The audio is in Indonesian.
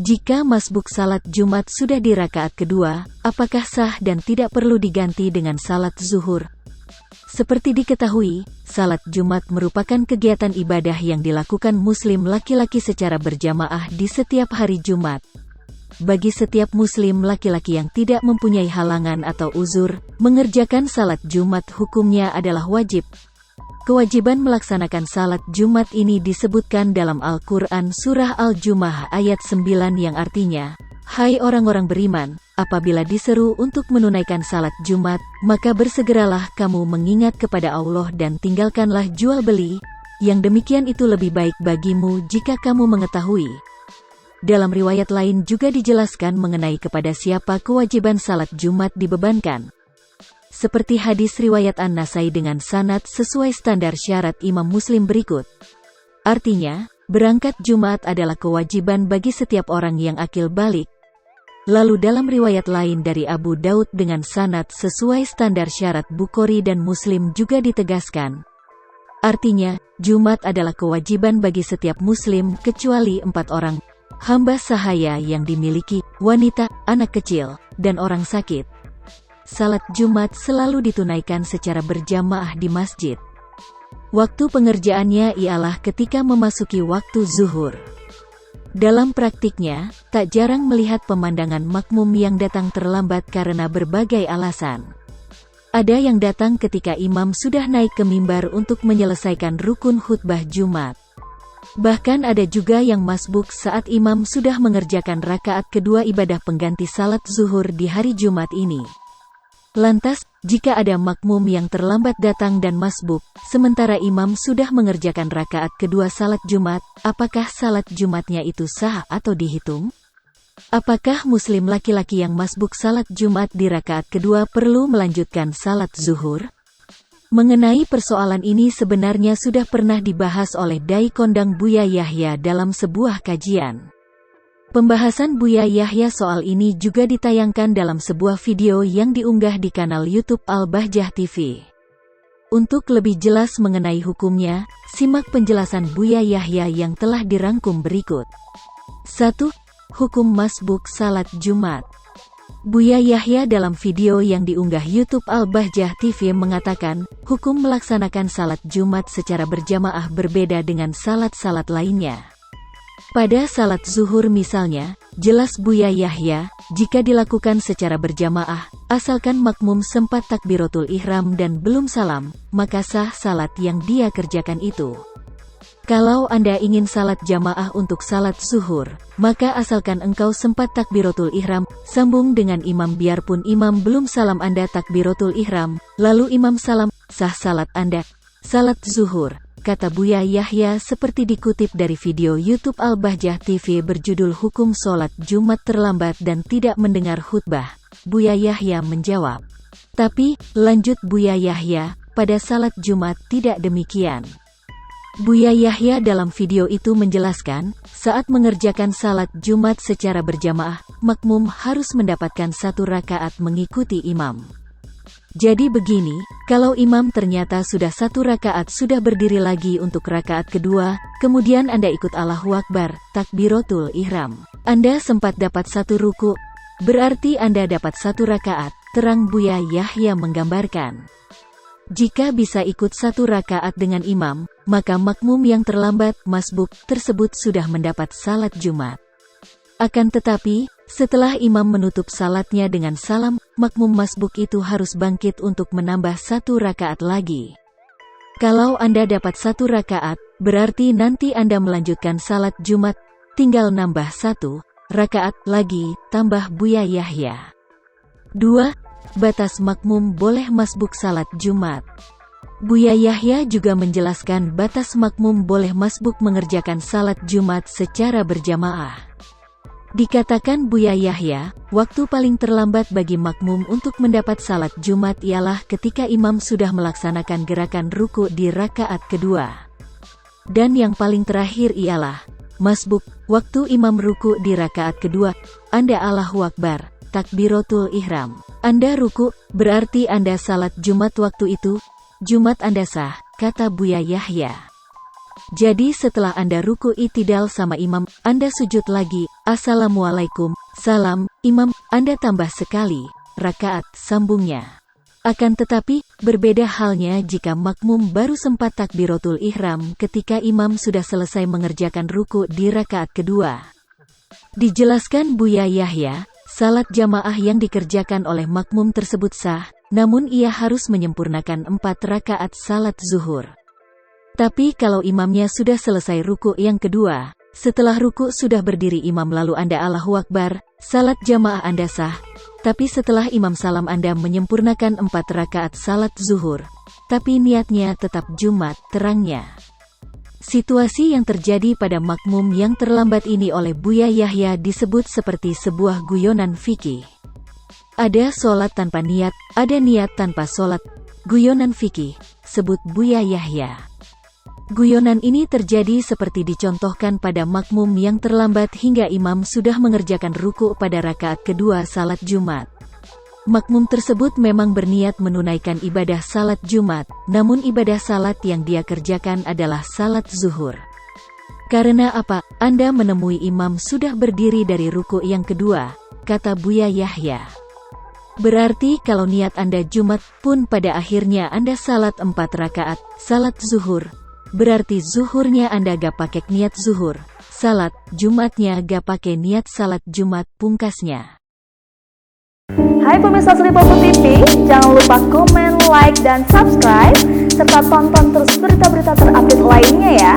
Jika masbuk salat Jumat sudah di rakaat kedua, apakah sah dan tidak perlu diganti dengan salat zuhur? Seperti diketahui, salat Jumat merupakan kegiatan ibadah yang dilakukan muslim laki-laki secara berjamaah di setiap hari Jumat. Bagi setiap muslim laki-laki yang tidak mempunyai halangan atau uzur, mengerjakan salat Jumat hukumnya adalah wajib. Kewajiban melaksanakan salat Jumat ini disebutkan dalam Al-Quran Surah Al-Jumu'ah ayat 9 yang artinya, "Hai orang-orang beriman, apabila diseru untuk menunaikan salat Jumat, maka bersegeralah kamu mengingat kepada Allah dan tinggalkanlah jual beli, yang demikian itu lebih baik bagimu jika kamu mengetahui." Dalam riwayat lain juga dijelaskan mengenai kepada siapa kewajiban salat Jumat dibebankan. Seperti hadis riwayat An-Nasai dengan sanad sesuai standar syarat Imam Muslim berikut. Artinya, berangkat Jumat adalah kewajiban bagi setiap orang yang akil balik. Lalu dalam riwayat lain dari Abu Daud dengan sanad sesuai standar syarat Bukhari dan Muslim juga ditegaskan. Artinya, Jumat adalah kewajiban bagi setiap muslim kecuali 4 orang, hamba sahaya yang dimiliki, wanita, anak kecil, dan orang sakit. Salat Jumat selalu ditunaikan secara berjamaah di masjid. Waktu pengerjaannya ialah ketika memasuki waktu zuhur. Dalam praktiknya, tak jarang melihat pemandangan makmum yang datang terlambat karena berbagai alasan. Ada yang datang ketika imam sudah naik ke mimbar untuk menyelesaikan rukun khutbah Jumat. Bahkan ada juga yang masbuk saat imam sudah mengerjakan rakaat kedua ibadah pengganti salat zuhur di hari Jumat ini. Lantas, jika ada makmum yang terlambat datang dan masbuk, sementara imam sudah mengerjakan rakaat kedua salat Jumat, apakah salat Jumatnya itu sah atau dihitung? Apakah muslim laki-laki yang masbuk salat Jumat di rakaat kedua perlu melanjutkan salat zuhur? Mengenai persoalan ini sebenarnya sudah pernah dibahas oleh Dai Kondang Buya Yahya dalam sebuah kajian. Pembahasan Buya Yahya soal ini juga ditayangkan dalam sebuah video yang diunggah di kanal YouTube Al-Bahjah TV. Untuk lebih jelas mengenai hukumnya, simak penjelasan Buya Yahya yang telah dirangkum berikut. 1. Hukum masbuk salat Jumat. Buya Yahya dalam video yang diunggah YouTube Al-Bahjah TV mengatakan, hukum melaksanakan salat Jumat secara berjamaah berbeda dengan salat-salat lainnya. Pada salat zuhur misalnya, jelas Buya Yahya, jika dilakukan secara berjamaah, asalkan makmum sempat takbiratul ihram dan belum salam, maka sah salat yang dia kerjakan itu. Kalau Anda ingin salat jamaah untuk salat zuhur, maka asalkan engkau sempat takbiratul ihram, sambung dengan imam biarpun imam belum salam Anda takbiratul ihram, lalu imam salam, sah salat Anda. Salat zuhur, kata Buya Yahya seperti dikutip dari video YouTube Al-Bahjah TV berjudul Hukum Sholat Jumat Terlambat dan Tidak Mendengar Khutbah. Buya Yahya menjawab. Tapi, lanjut Buya Yahya, pada salat Jumat tidak demikian. Buya Yahya dalam video itu menjelaskan, saat mengerjakan salat Jumat secara berjamaah, makmum harus mendapatkan 1 rakaat mengikuti imam. Jadi begini, kalau imam ternyata sudah 1 rakaat sudah berdiri lagi untuk rakaat kedua, kemudian Anda ikut Allahu Akbar, takbiratul ihram. Anda sempat dapat 1 ruku, berarti Anda dapat 1 rakaat, terang Buya Yahya menggambarkan. Jika bisa ikut 1 rakaat dengan imam, maka makmum yang terlambat, masbuk, tersebut sudah mendapat salat Jumat. Akan tetapi, setelah imam menutup salatnya dengan salam, makmum masbuk itu harus bangkit untuk menambah 1 rakaat lagi. Kalau Anda dapat 1 rakaat, berarti nanti Anda melanjutkan salat Jumat, tinggal nambah 1 rakaat lagi, tambah Buya Yahya. 2. Batas makmum boleh masbuk salat Jumat. Buya Yahya juga menjelaskan batas makmum boleh masbuk mengerjakan salat Jumat secara berjamaah. Dikatakan Buya Yahya, waktu paling terlambat bagi makmum untuk mendapat salat Jumat ialah ketika imam sudah melaksanakan gerakan ruku di rakaat kedua. Dan yang paling terakhir ialah masbuk, waktu imam ruku di rakaat kedua, Anda Allahu Akbar, takbiratul ihram. Anda ruku, berarti Anda salat Jumat waktu itu, Jumat Anda sah, kata Buya Yahya. Jadi setelah Anda ruku i'tidal sama imam, Anda sujud lagi, Assalamualaikum, salam, imam, Anda tambah sekali, rakaat, sambungnya. Akan tetapi, berbeda halnya jika makmum baru sempat takbiratul ihram ketika imam sudah selesai mengerjakan ruku di rakaat kedua. Dijelaskan Buya Yahya, salat jamaah yang dikerjakan oleh makmum tersebut sah, namun ia harus menyempurnakan 4 rakaat salat zuhur. Tapi kalau imamnya sudah selesai ruku yang kedua, setelah ruku sudah berdiri imam lalu Anda Allahu Akbar, salat jamaah Anda sah. Tapi setelah imam salam Anda menyempurnakan 4 rakaat salat zuhur, tapi niatnya tetap Jumat terangnya. Situasi yang terjadi pada makmum yang terlambat ini oleh Buya Yahya disebut seperti sebuah guyonan fikih. Ada sholat tanpa niat, ada niat tanpa sholat. Guyonan fikih, sebut Buya Yahya. Guyonan ini terjadi seperti dicontohkan pada makmum yang terlambat hingga imam sudah mengerjakan ruku pada rakaat kedua salat Jumat. Makmum tersebut memang berniat menunaikan ibadah salat Jumat, namun ibadah salat yang dia kerjakan adalah salat zuhur. Karena apa? Anda menemui imam sudah berdiri dari ruku yang kedua, kata Buya Yahya. Berarti kalau niat Anda Jumat pun pada akhirnya Anda salat 4 rakaat, salat zuhur. Berarti zuhurnya Anda gak pakai niat zuhur, salat Jumatnya gak pakai niat salat Jumat pungkasnya. Hai pemirsa Sri Popo TV, jangan lupa komen, like, dan subscribe, serta tonton terus berita-berita terupdate lainnya ya.